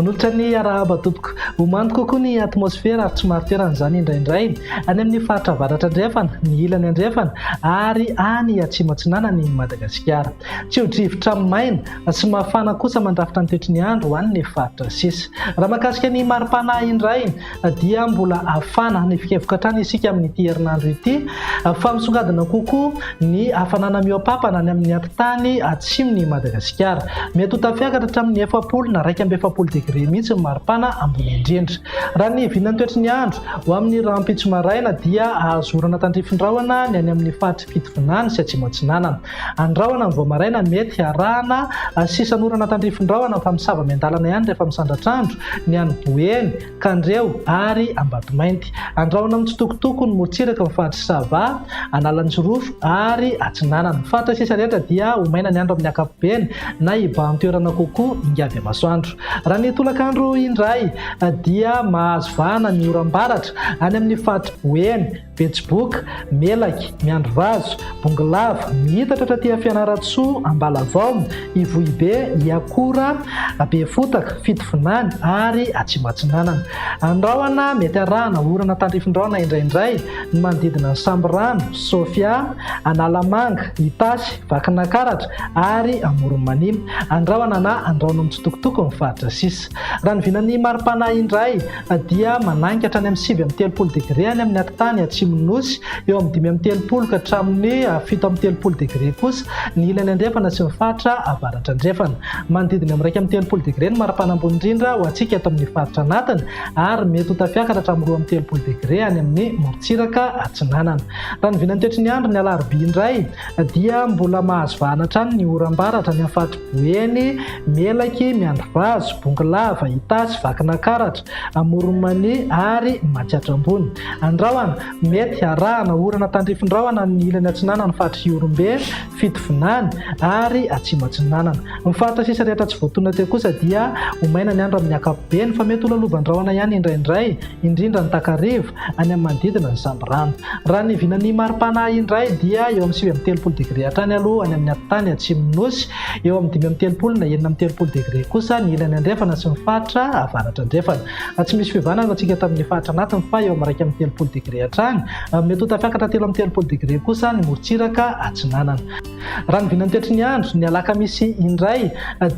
manolotra ny arahaba tompoko homaniko kokoa ny atmosfera ary tsy maritoeran'izany indraindray any amin'ny faritra avaratra andrefana ny ilany andrefana ary any atsimatsinana ny Madagasikara tsy ho drivotra maina sy mafana kosa mandrafitra ny toetry ny andro ho an'ny faritra sisa raha mahakasika ny maripana indray dia mbola afana ny fikevoka trano isika amin'ity herinandro ity fa misongadina kokoa ny hafanana mioapapana ny amin'ny antitany atsimony Madagasikara mety ho tafiakatra hatramin'ny 70 na 170 degré mihitsy ny maripana ambony indrindra raha ny vinany toetry ny andro ho amin'ny rampitso maraina dia ahazorana tandrifindraona ny any amin'ny faritra fitovinany sy atsimatsinana andraona ny voamaraina mety arahana sisan'orana tandrifindraona fa misava miandalana ihany rehefa misandratrandro ny any Boeny, Kandreo ary Ambatomainty andraona mitsitokotoko ny motsiraka ny faritra Sava Analanjorofo ary Atsinanana faritra sisa rehetra dia ho maina ny andro amin'ny ankapobeny na hiba amin'ny toerana kokoa ingavy amasoandro raha ny tolakandro indray dia mahazo vahana ny oram-baratra any amin'ny faritra Boeny, Betsiboka, Melaky, Miandrovazo, Bongolava, mihitatra taty Fianaratsoa, Ambalavao, Ivohibe, Iakora, Befotaka, Fitovinany ary Atsimatsinanana. Andrahona mety arahana orana tandrifindraona indraindray ny manodidina ny Samborano, Sofia, Analamanga, Itasy, Vakinakaratra ary Amoromanimo. Andrahona na andrahona mitsitokotoko ny faritra sisa. Raha ny vinan'ny maripana indray dia manankatra any amin'ny 7-30 degré any amin'ny antitany atsimon'Nosy eo amin'ny 5-30 ka hatramin'ny 7-30 degré kosa ny ilany andrefana sy ny faritra avaratra andrefana manodidina amin'ny 1-30 degré ny maripana ambony indrindra ho antsika eto amin'ny faritra anatiny ary mety ho tafiakatra hatramin'ny 2-30 degré any amin'ny morontsiraka Atsinanana. Raha ny vinany toetry ny andro ny alarobia indray dia mbola mahazo vahana hatrany ny oram-baratra ny amin'ny faritra Boeny, Melaky, Miandrovazo, Bongolava, Itasy, Vakinakaratra, Amoromani ary Matsiatrambony. Andrahona mety arahana orana tandrifindraona ny ilany Atsinanana ny faritra Iorombe, Fitovinany ary Atsimatsinanana. Ny faritra sisa rehetra tsy voatonona teo kosa dia ho maina ny andro amin'ny ankapobeny fa mety ho lalovandraona ihany indraindray indrindra ny Takariva any amin'ny manodidina ny Samborano. Raha ny vinan'ny maripana indray dia eo amin'ny 7-30 degré hatrany aloha any amin'ny antitany atsimon'Nosy eo amin'ny 5-30 na 9-30 degré kosa ny ilany andrefana sy ny faritra avaratra andrefana. Tsy misy fivanana antsika tamin'ny faritra anatiny fa eo amin'ny 30 degré hatrany mety ho tafiakatra 30 degré kosa ny morontsiraka Atsinanana. Raha ny vinany toetry ny andro ny alakamisy indray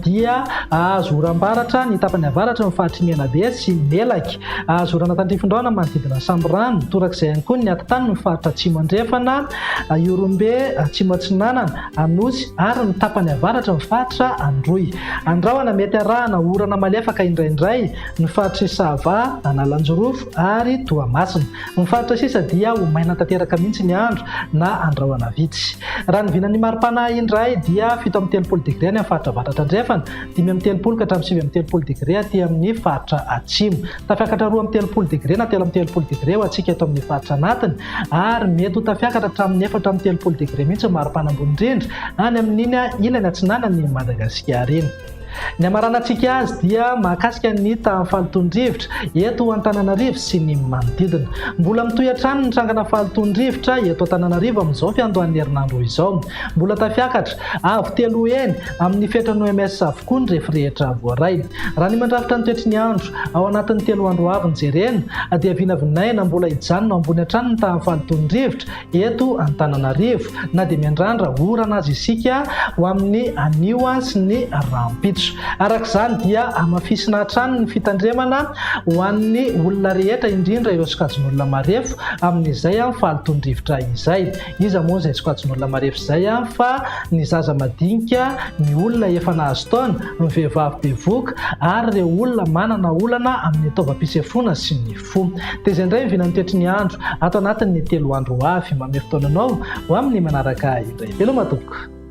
dia ahazo oram-baratra ny tapany avaratra ny faritra Menabe sy Melaky ahazo orana tandrifindraona manodidina Samborano torak'izay ihany koa ny antitany ny faritra atsimo andrefana Iorombe, Atsimatsinanana, Anosy ary ny tapany avaratra ny faritra Androy. Andrahona mety arahana orana malefaka indraindray ny faritra Sava, Analanjorofo ary Toamasina. Ny faritra sisa dia ho maina tanteraka mihitsy ny andro na andrahona vitsy. Raha ny vinan'ny maripana indray dia 7-30 degré any amin'ny faritra avaratra andrefana 5-30 ka hatramin'ny 7-30 degré aty amin'ny faritra atsimo. Tafiakatra 2-30 degré na 3-30 degré ho antsika eto amin'ny faritra anatiny ary mety ho tafiakatra hatramin'ny 4-30 degré mihitsy ny maripana ambony indrindra any amin'iny ilany Atsinanana ny Madagasikara iny. Ny amaranantsika azy dia mahakasika ny tamin'ny fahaloton-drivotra eto Antananarivo sy ny manodidina. Mbola mitohy hatrany ny trangana fahaloton-drivotra eto Antananarivo amin'izao fiandohan'ny herinandro izao. Mbola tafiakatra avy telo eny amin'ny fetrany OMS avokoa ny rehetra voaray. Raha ny mandrafitra ny toetry ny andro ao anatin'ny 3 andro avy jerena dia vinavinaina mbola hijanona ambony hatrany ny tamin'ny fahaloton-drivotra eto Antananarivo na dia miandrandra orana azy isika ho amin'ny aniwa sy ny rampitso. Arak'izany dia amafisina hatrany ny fitandremana ho an'ny olona rehetra indrindra ireo sokajin'olona marefo amin'izay fahaloton-drivotra izay. Iza moa izay sokajin'olona marefo izay fa ny zaza madinika, ny olona efa nahazo taona, ny vehivavy bevoka ary ireo olona manana olana amin'ny taovam-pisefoana sy ny fo. Dia izay indray vinan'ny toetry ny andro ato anatin'ny 3 andro avy. Manome fotoananao ho amin'ny manaraka indray. Hello matomboko.